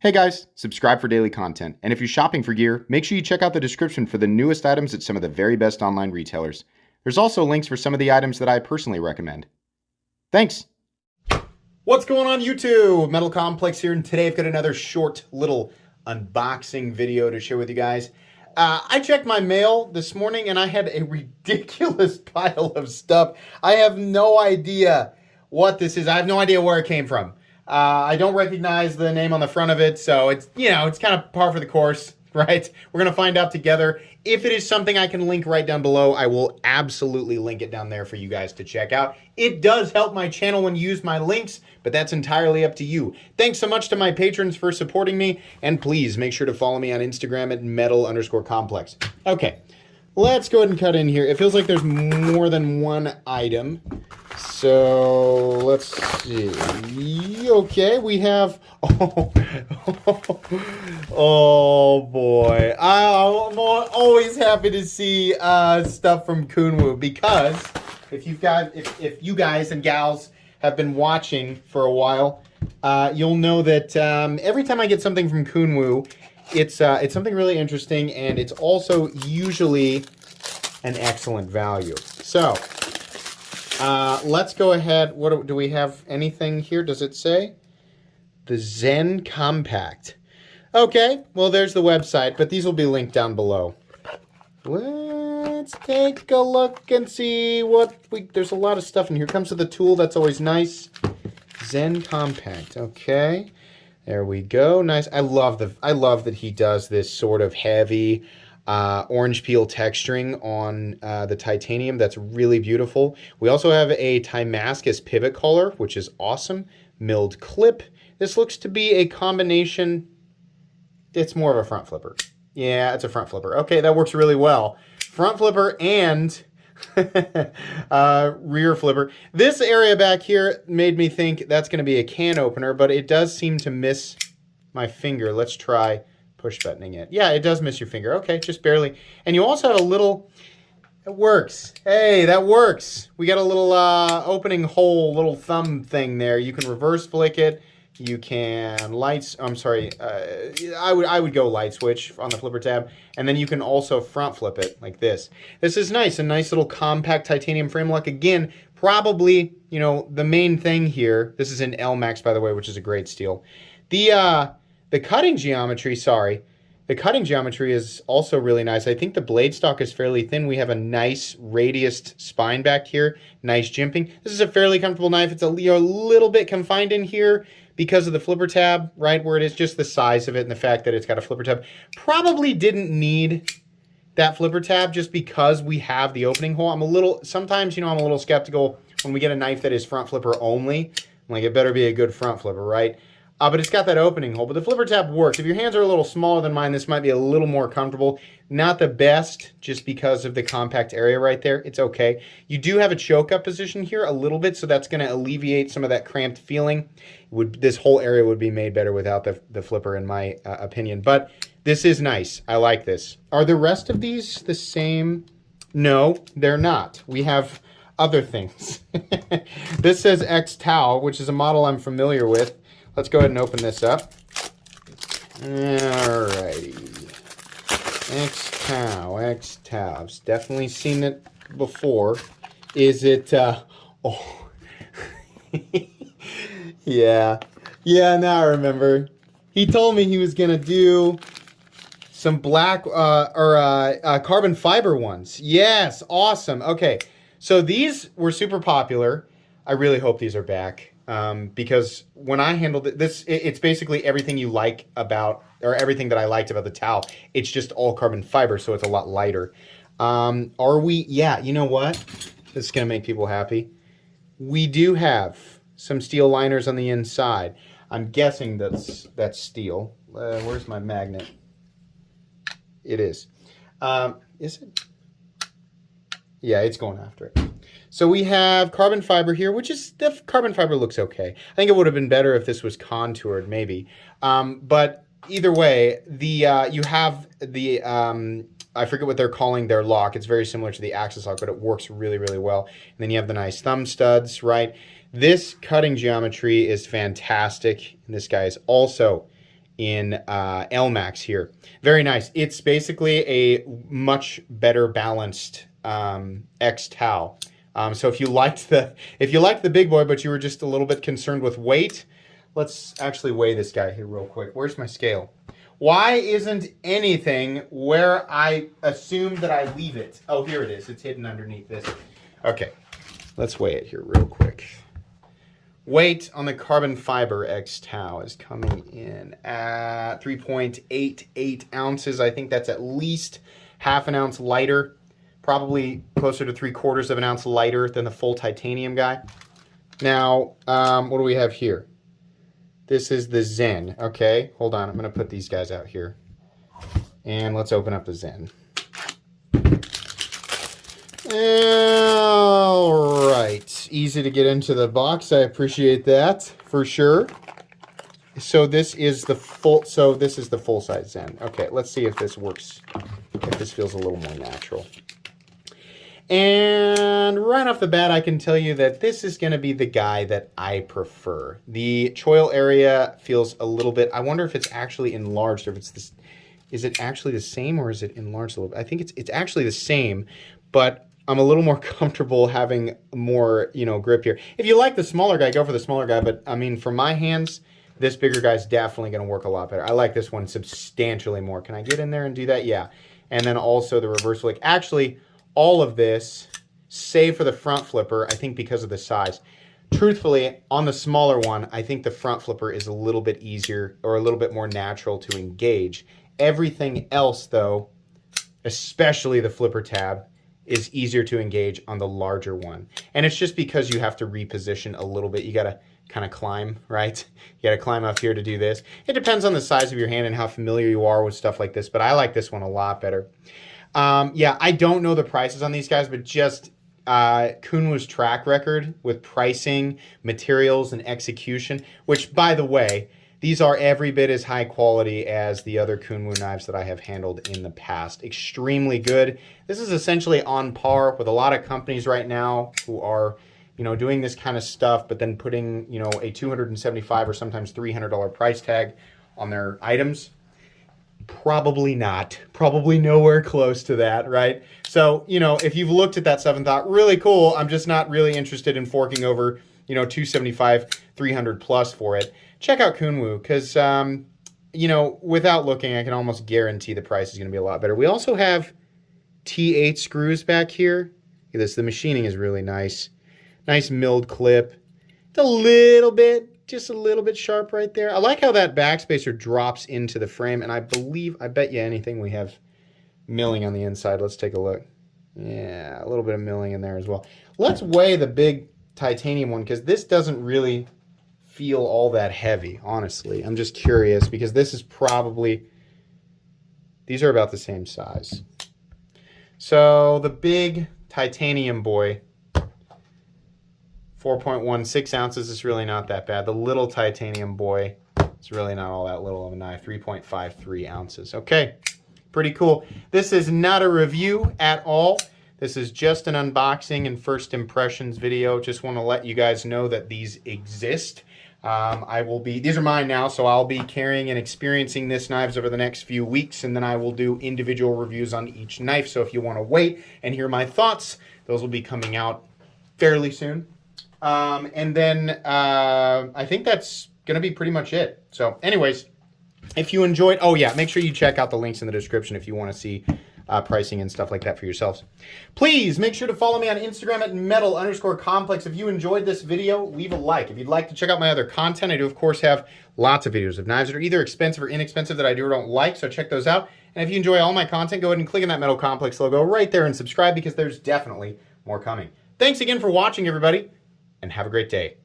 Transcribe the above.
Hey guys, subscribe for daily content. And if you're shopping for gear, make sure you check out the description for the newest items at some of the very best online retailers. There's also links for some of the items that I personally recommend. Thanks! What's going on YouTube? Metal Complex here, and today I've got another short little unboxing video to share with you guys. I checked my mail this morning and I had a ridiculous pile of stuff. I have no idea what this is. I have no idea where it came from. I don't recognize the name on the front of it, so it's, it's kind of par for the course, right? We're going to find out together. If it is something I can link right down below, I will absolutely link it down there for you guys to check out. It does help my channel when you use my links, but that's entirely up to you. Thanks so much to my patrons for supporting me, and please make sure to follow me on Instagram at metal_complex. Okay, let's go ahead and cut in here. It feels like there's more than one item. So let's see. Okay, we have. Oh boy! I'm always happy to see stuff from Kunwu, because if you guys and gals have been watching for a while, you'll know that every time I get something from Kunwu, it's something really interesting, and it's also usually an excellent value. So. Let's go ahead. What do we have? Anything here? Does it say? The Zen Compact. Okay, well, there's the website, but these will be linked down below. Let's take a look and see what there's a lot of stuff in here. Comes with a tool. That's always nice. Zen Compact. Okay, there we go. Nice. I love that he does this sort of heavy orange peel texturing on the titanium. That's really beautiful. We also have a Damascus pivot collar, which is awesome. Milled clip. This looks to be a combination. It's more of a front flipper. Yeah, it's a front flipper. Okay, that works really well. Front flipper and rear flipper. This area back here made me think that's going to be a can opener, but it does seem to miss my finger. Let's try push buttoning it. Yeah, it does miss your finger. Okay, just barely. And you also have a little, it works. Hey, that works. We got a little opening hole, little thumb thing there. You can reverse flick it. You can I would go light switch on the flipper tab. And then you can also front flip it like this. This is nice, a nice little compact titanium frame lock. Again, probably, the main thing here, this is an L Max, by the way, which is a great steel. The cutting geometry, the cutting geometry is also really nice. I think the blade stock is fairly thin. We have a nice radiused spine back here, nice jimping. This is a fairly comfortable knife. It's a little bit confined in here because of the flipper tab, right, where it is just the size of it and the fact that it's got a flipper tab. Probably didn't need that flipper tab just because we have the opening hole. Sometimes, I'm a little skeptical when we get a knife that is front flipper only. Like, it better be a good front flipper, right? But it's got that opening hole. But the flipper tab works. If your hands are a little smaller than mine, this might be a little more comfortable. Not the best, just because of the compact area right there. It's okay. You do have a choke up position here a little bit, so that's going to alleviate some of that cramped feeling. This whole area would be made better without the flipper, in my opinion. But this is nice. I like this. Are the rest of these the same? No, they're not. We have other things. This says XTabs, which is a model I'm familiar with. Let's go ahead and open this up. Alrighty. XTabs. Definitely seen it before. Is it, oh. Yeah. Yeah, now I remember. He told me he was going to do some black, carbon fiber ones. Yes, awesome. Okay, so these were super popular. I really hope these are back. Because when I handled it, it's basically everything you like about, or everything that I liked about the towel. It's just all carbon fiber, so it's a lot lighter. Yeah, you know what? This is going to make people happy. We do have some steel liners on the inside. I'm guessing that's steel. Where's my magnet? It is. Is it? Yeah, it's going after it. So we have carbon fiber here, the carbon fiber looks okay. I think it would have been better if this was contoured, maybe. But either way, you have the, I forget what they're calling their lock. It's very similar to the Axis lock, but it works really, really well. And then you have the nice thumb studs, right? This cutting geometry is fantastic. And this guy is also in LMAX here. Very nice. It's basically a much better balanced XTAL. So if you liked the big boy, but you were just a little bit concerned with weight, let's actually weigh this guy here real quick. Where's my scale? Why isn't anything where I assumed that I leave it? Oh, here it is. It's hidden underneath this. Okay, let's weigh it here real quick. Weight on the carbon fiber XTAL is coming in at 3.88 ounces. I think that's at least half an ounce lighter, probably closer to 3/4 of an ounce lighter than the full titanium guy. Now, what do we have here? This is the Zen. Okay, hold on. I'm going to put these guys out here. And let's open up the Zen. All right. Easy to get into the box. I appreciate that for sure. So this is the full size Zen. Okay, let's see if this works. If this feels a little more natural. And right off the bat, I can tell you that this is going to be the guy that I prefer. The choil area feels a little bit, I wonder if it's actually enlarged, or if it's this, is it actually the same, or is it enlarged a little bit? I think it's actually the same, but I'm a little more comfortable having more, grip here. If you like the smaller guy, go for the smaller guy, but I mean, for my hands, this bigger guy is definitely going to work a lot better. I like this one substantially more. Can I get in there and do that? Yeah. And then also the reverse flick. Actually, all of this, save for the front flipper, I think because of the size. Truthfully, on the smaller one, I think the front flipper is a little bit easier or a little bit more natural to engage. Everything else, though, especially the flipper tab, is easier to engage on the larger one. And it's just because you have to reposition a little bit. You got to kind of climb, right? You got to climb up here to do this. It depends on the size of your hand and how familiar you are with stuff like this, but I like this one a lot better. Yeah, I don't know the prices on these guys, but just Kunwu's track record with pricing, materials, and execution, which, by the way, these are every bit as high quality as the other Kunwu knives that I have handled in the past. Extremely good. This is essentially on par with a lot of companies right now who are, doing this kind of stuff, but then putting, a $275 or sometimes $300 price tag on their items. Probably not. Probably nowhere close to that, right? So, if you've looked at that stuff and thought, really cool, I'm just not really interested in forking over, $275, $300 plus for it, check out Kunwu, because, without looking, I can almost guarantee the price is going to be a lot better. We also have T8 screws back here. Look at this. The machining is really nice. Nice milled clip. It's a little bit, just a little bit sharp right there. I like how that backspacer drops into the frame, and I bet you anything we have milling on the inside. Let's take a look. Yeah, a little bit of milling in there as well. Let's weigh the big titanium one, because this doesn't really feel all that heavy, honestly. I'm just curious, because this is probably, these are about the same size. So the big titanium boy, 4.16 ounces is really not that bad. The little titanium boy, it's really not all that little of a knife, 3.53 ounces. Okay, pretty cool. This is not a review at all. This is just an unboxing and first impressions video. Just want to let you guys know that these exist. These are mine now, so I'll be carrying and experiencing this knives over the next few weeks, and then I will do individual reviews on each knife. So if you want to wait and hear my thoughts, those will be coming out fairly soon. And then I think that's going to be pretty much it. So anyways, if you enjoyed, oh yeah, make sure you check out the links in the description if you want to see pricing and stuff like that for yourselves. Please make sure to follow me on Instagram at metal_complex. If you enjoyed this video, leave a like. If you'd like to check out my other content, I do of course have lots of videos of knives that are either expensive or inexpensive that I do or don't like, so check those out. And if you enjoy all my content, go ahead and click on that Metal Complex logo right there and subscribe, because there's definitely more coming. Thanks again for watching, everybody, and have a great day.